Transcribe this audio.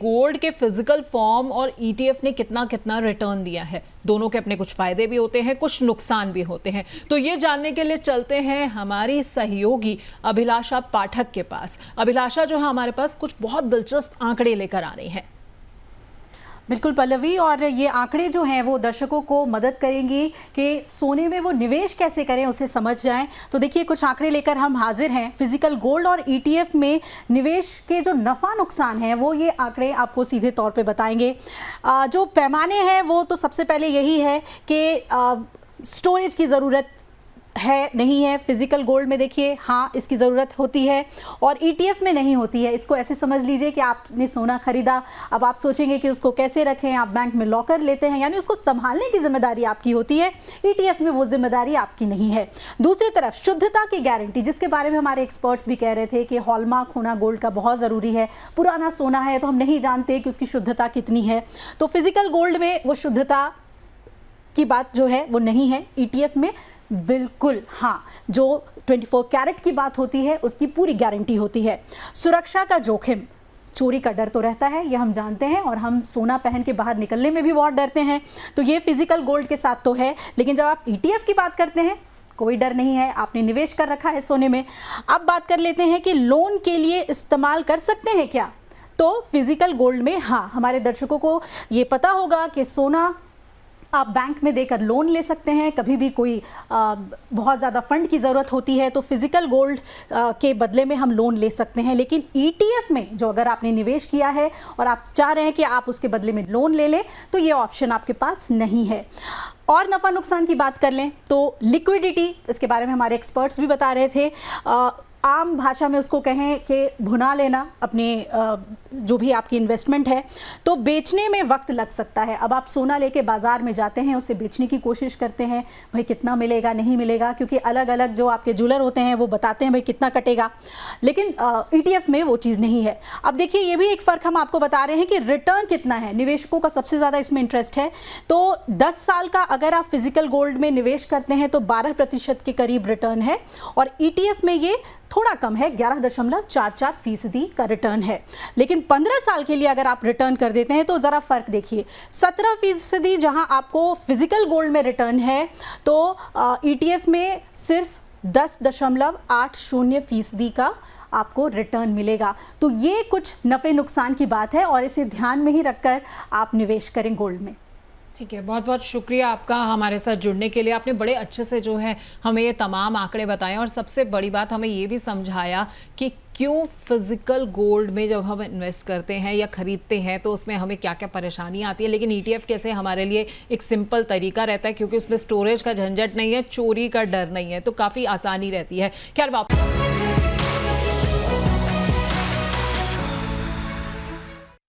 Gold के physical form और ETF ने कितना कितना रिटर्न दिया है। दोनों के अपने कुछ फायदे भी होते हैं, कुछ नुकसान भी होते हैं। तो ये जानने के लिए चलते हैं हमारी सहयोगी अभिलाषा पाठक के पास। अभिलाषा जो है हमारे पास कुछ बहुत दिलचस्प आंकड़े लेकर आ रही हैं। बिल्कुल पल्लवी, और ये आंकड़े जो हैं वो दर्शकों को मदद करेंगे कि सोने में वो निवेश कैसे करें, उसे समझ जाएं। तो देखिए कुछ आंकड़े लेकर हम हाजिर हैं। फिजिकल गोल्ड और ईटीएफ में निवेश के जो नफ़ा नुकसान हैं वो ये आंकड़े आपको सीधे तौर पे बताएंगे। जो पैमाने हैं वो तो सबसे पहले यही है कि स्टोरेज की ज़रूरत है नहीं है। फिजिकल गोल्ड में देखिए हाँ इसकी ज़रूरत होती है और ईटीएफ में नहीं होती है। इसको ऐसे समझ लीजिए कि आपने सोना खरीदा, अब आप सोचेंगे कि उसको कैसे रखें, आप बैंक में लॉकर लेते हैं, यानी उसको संभालने की जिम्मेदारी आपकी होती है। ईटीएफ में वो जिम्मेदारी आपकी नहीं है। दूसरी तरफ शुद्धता की गारंटी, जिसके बारे में हमारे एक्सपर्ट्स भी कह रहे थे कि हॉलमार्क होना गोल्ड का बहुत ज़रूरी है। पुराना सोना है तो हम नहीं जानते कि उसकी शुद्धता कितनी है, तो फिजिकल गोल्ड में वो शुद्धता की बात जो है वो नहीं है। ईटीएफ में बिल्कुल हाँ, जो 24 कैरेट की बात होती है उसकी पूरी गारंटी होती है। सुरक्षा का जोखिम, चोरी का डर तो रहता है, ये हम जानते हैं, और हम सोना पहन के बाहर निकलने में भी बहुत डरते हैं। तो ये फिजिकल गोल्ड के साथ तो है, लेकिन जब आप ईटीएफ की बात करते हैं कोई डर नहीं है, आपने निवेश कर रखा है सोने में। अब बात कर लेते हैं कि लोन के लिए इस्तेमाल कर सकते हैं क्या। तो फिजिकल गोल्ड में हाँ, हमारे दर्शकों को ये पता होगा कि सोना आप बैंक में देकर लोन ले सकते हैं। कभी भी कोई बहुत ज़्यादा फंड की ज़रूरत होती है तो फिजिकल गोल्ड के बदले में हम लोन ले सकते हैं। लेकिन ईटीएफ में जो अगर आपने निवेश किया है और आप चाह रहे हैं कि आप उसके बदले में लोन ले लें तो ये ऑप्शन आपके पास नहीं है। और नफ़ा नुकसान की बात कर लें तो लिक्विडिटी, इसके बारे में हमारे एक्सपर्ट्स भी बता रहे थे। आम भाषा में उसको कहें कि भुना लेना अपने जो भी आपकी इन्वेस्टमेंट है, तो बेचने में वक्त लग सकता है। अब आप सोना लेके बाज़ार में जाते हैं, उसे बेचने की कोशिश करते हैं, भाई कितना मिलेगा नहीं मिलेगा, क्योंकि अलग अलग जो आपके ज्वेलर होते हैं वो बताते हैं भाई कितना कटेगा, लेकिन ईटीएफ में वो चीज़ नहीं है। अब देखिए ये भी एक फ़र्क हम आपको बता रहे हैं कि रिटर्न कितना है। निवेशकों का सबसे ज़्यादा इसमें इंटरेस्ट है। तो 10 साल का अगर आप फिजिकल गोल्ड में निवेश करते हैं तो 12% के करीब रिटर्न है, और ईटीएफ में ये थोड़ा कम है, 11.44% का रिटर्न है। लेकिन 15 साल के लिए अगर आप रिटर्न कर देते हैं तो ज़रा फ़र्क देखिए, 17% जहां आपको फिजिकल गोल्ड में रिटर्न है तो ईटीएफ में सिर्फ 10.80% का आपको रिटर्न मिलेगा। तो ये कुछ नफ़े नुकसान की बात है और इसे ध्यान में ही रखकर आप निवेश करें गोल्ड में। ठीक है, बहुत बहुत शुक्रिया आपका हमारे साथ जुड़ने के लिए। आपने बड़े अच्छे से जो है हमें ये तमाम आंकड़े बताए और सबसे बड़ी बात हमें ये भी समझाया कि क्यों फिजिकल गोल्ड में जब हम इन्वेस्ट करते हैं या खरीदते हैं तो उसमें हमें क्या क्या परेशानी आती है, लेकिन ईटीएफ कैसे हमारे लिए एक सिंपल तरीका रहता है क्योंकि उसमें स्टोरेज का झंझट नहीं है, चोरी का डर नहीं है, तो काफ़ी आसानी रहती है। खैर